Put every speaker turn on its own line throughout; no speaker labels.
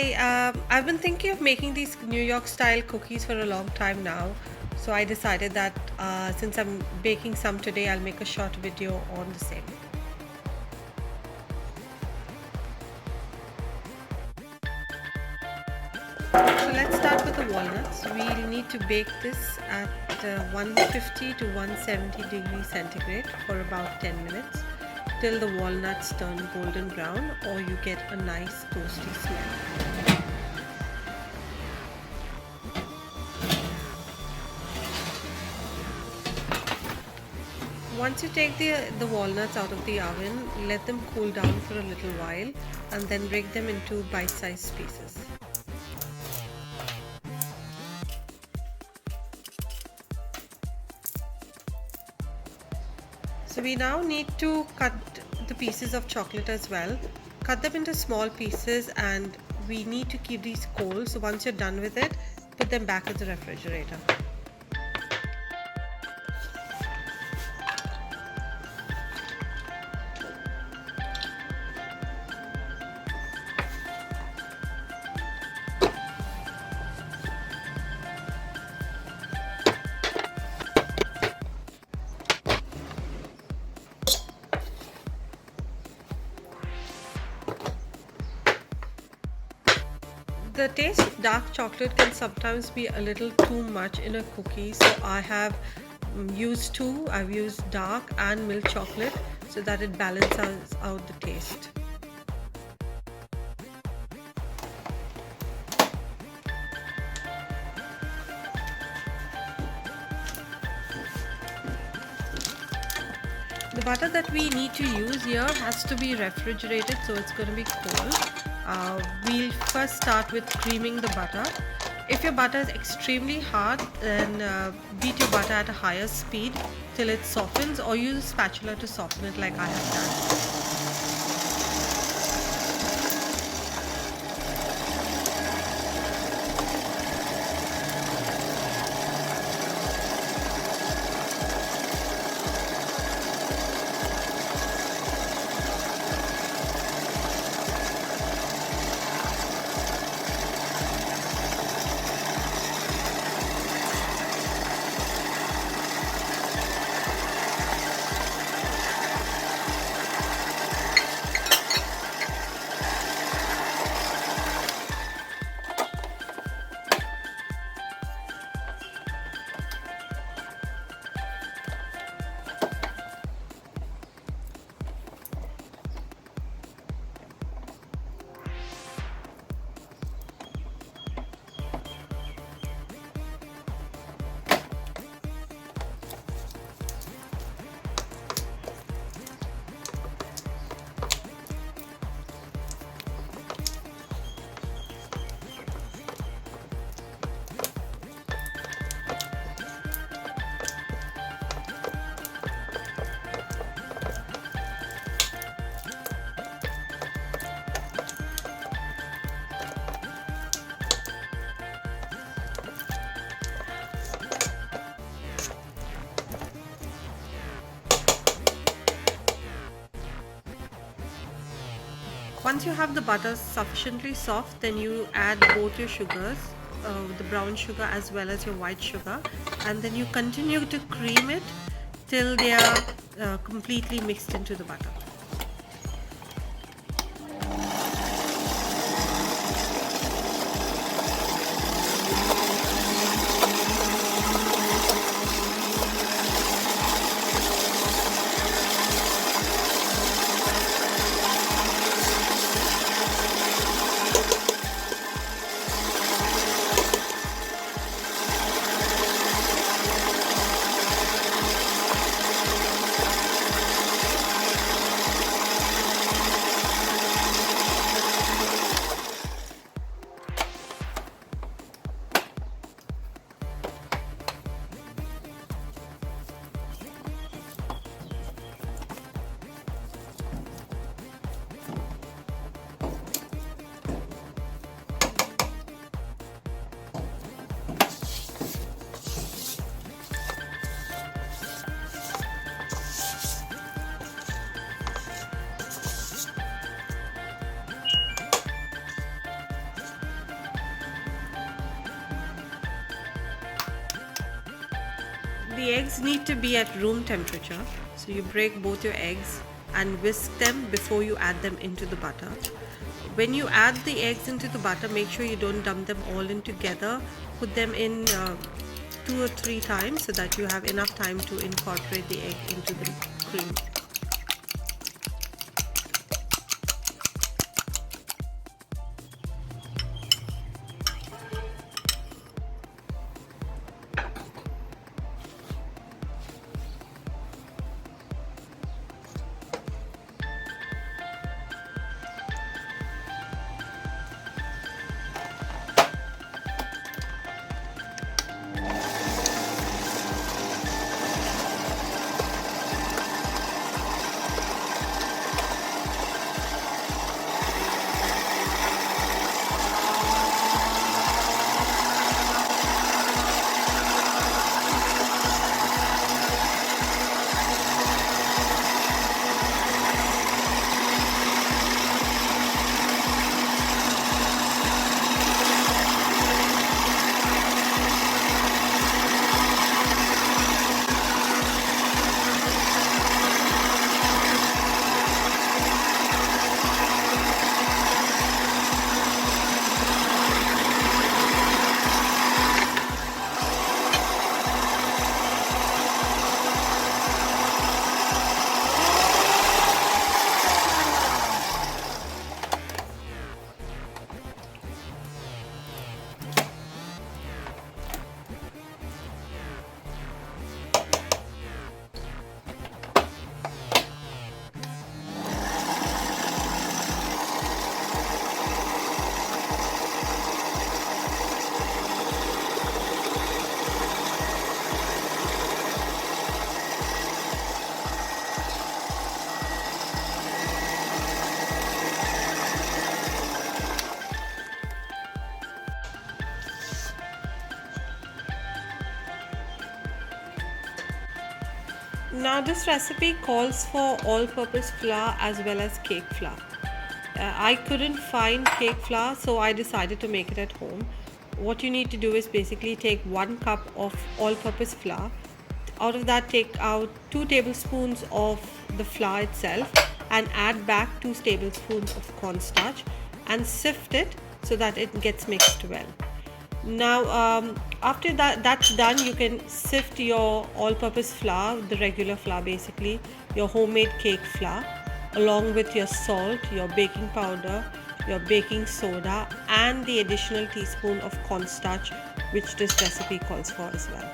Hi, I've been thinking of making these New York style cookies for a long time now. So I decided that since I'm baking some today, I'll make a short video on the same. So let's start with the walnuts. We'll need to bake this at 150 to 170 degrees centigrade for about 10 minutes till the walnuts turn golden brown or you get a nice toasty smell. Once you take the walnuts out of the oven, let them cool down for a little while and then break them into bite-sized pieces. So we now need to cut the pieces of chocolate as well. Cut them into small pieces and we need to keep these cold. So once you're done with it, put them back in the refrigerator. The taste of dark chocolate can sometimes be a little too much in a cookie, so I have used two. I've used dark and milk chocolate so that it balances out the taste. The butter that we need to use here has to be refrigerated, so it's going to be cold. We'll first start with creaming the butter. If your butter is extremely hard, then beat your butter at a higher speed till it softens, or use a spatula to soften it like I have done. Once you have the butter sufficiently soft, then you add both your sugars, the brown sugar as well as your white sugar, and then you continue to cream it till they are completely mixed into the butter. The eggs need to be at room temperature. So you break both your eggs and whisk them before you add them into the butter. When you add the eggs into the butter, make sure you don't dump them all in together. Put them in 2 or 3 times so that you have enough time to incorporate the egg into the cream. Now this recipe calls for all-purpose flour as well as cake flour. I couldn't find cake flour, so I decided to make it at home. What you need to do is basically take 1 cup of all-purpose flour. Out of that, take out 2 tablespoons of the flour itself and add back 2 tablespoons of cornstarch and sift it so that it gets mixed well. Now after that's done, you can sift your all-purpose flour, the regular flour basically, your homemade cake flour, along with your salt, your baking powder, your baking soda and the additional teaspoon of cornstarch, which this recipe calls for as well.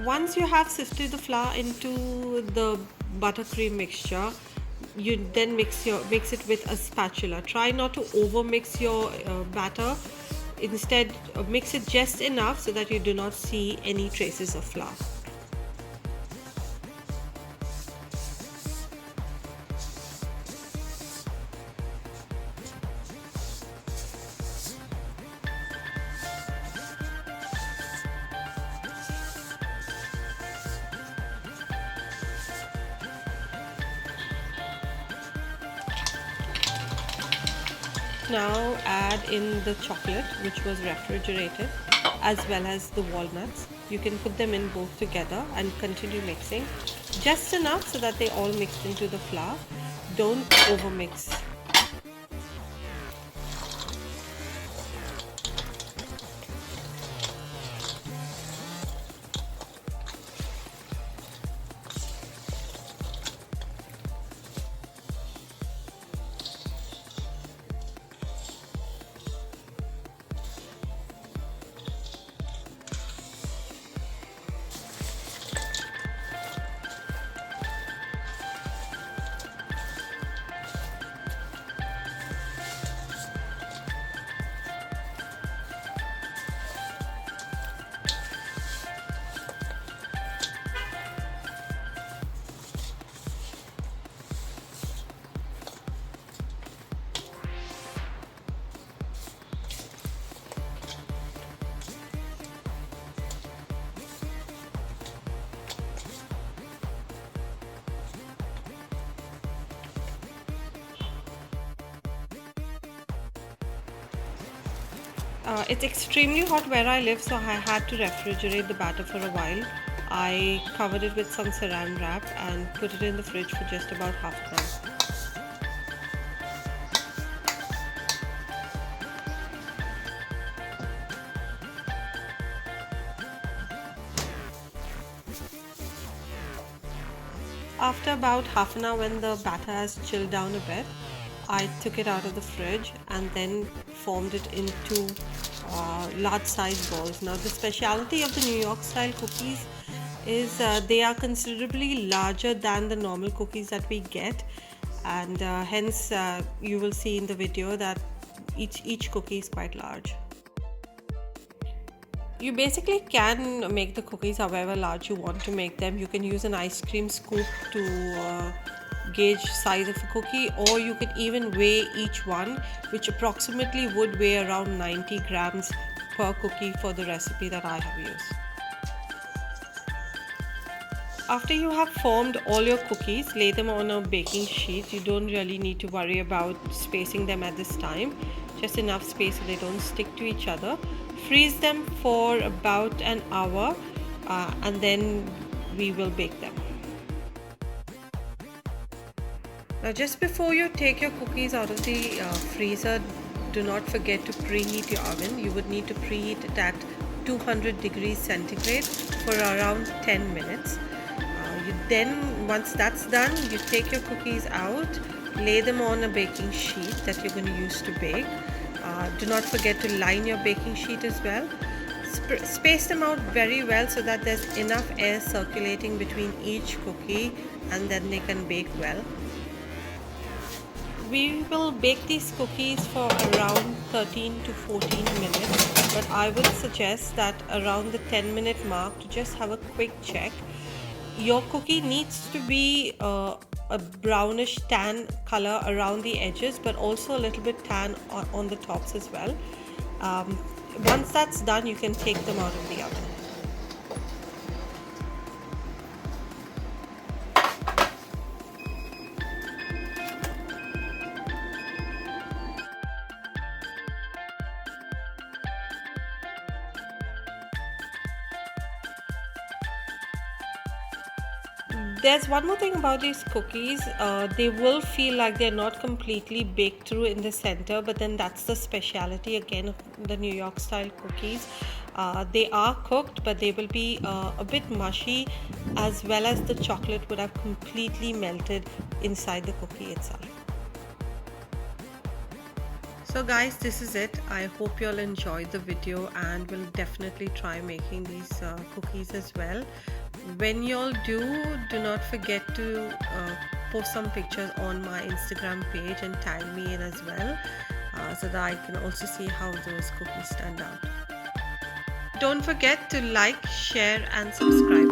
Once you have sifted the flour into the buttercream mixture, you then mix it with a spatula. Try not to over mix your batter. Instead, mix it just enough so that you do not see any traces of flour. Now add in the chocolate, which was refrigerated, as well as the walnuts. You can put them in both together and continue mixing just enough so that they all mixed into the flour. Don't over mix. It's extremely hot where I live, so I had to refrigerate the batter for a while. I covered it with some saran wrap and put it in the fridge for just about half an hour. After about half an hour, when the batter has chilled down a bit, I took it out of the fridge and then formed it into large size balls. Now the speciality of the New York style cookies is they are considerably larger than the normal cookies that we get, and hence you will see in the video that each cookie is quite large. You basically can make the cookies however large you want to make them. You can use an ice cream scoop to gauge size of a cookie, or you could even weigh each one, which approximately would weigh around 90 grams per cookie for the recipe that I have used. After you have formed all your cookies, lay them on a baking sheet. You don't really need to worry about spacing them at this time, just enough space so they don't stick to each other. Freeze them for about an hour and then we will bake them. Now just before you take your cookies out of the freezer, do not forget to preheat your oven. You would need to preheat it at 200 degrees centigrade for around 10 minutes. Then once that's done, you take your cookies out, lay them on a baking sheet that you're going to use to bake. Do not forget to line your baking sheet as well. Space them out very well so that there's enough air circulating between each cookie, and then they can bake well. We will bake these cookies for around 13 to 14 minutes, but I would suggest that around the 10-minute mark to just have a quick check. Your cookie needs to be a brownish tan color around the edges, but also a little bit tan on the tops as well. Once that's done, you can take them out of the oven. There's one more thing about these cookies. They will feel like they're not completely baked through in the center, but then that's the speciality again of the New York style cookies. They are cooked, but they will be a bit mushy, as well as the chocolate would have completely melted inside the cookie itself. So guys, this is it. I hope you'll enjoy the video and will definitely try making these cookies as well. When y'all do not forget to post some pictures on my Instagram page and tag me in as well, so that I can also see how those cookies turned out. Don't forget to like, share and subscribe.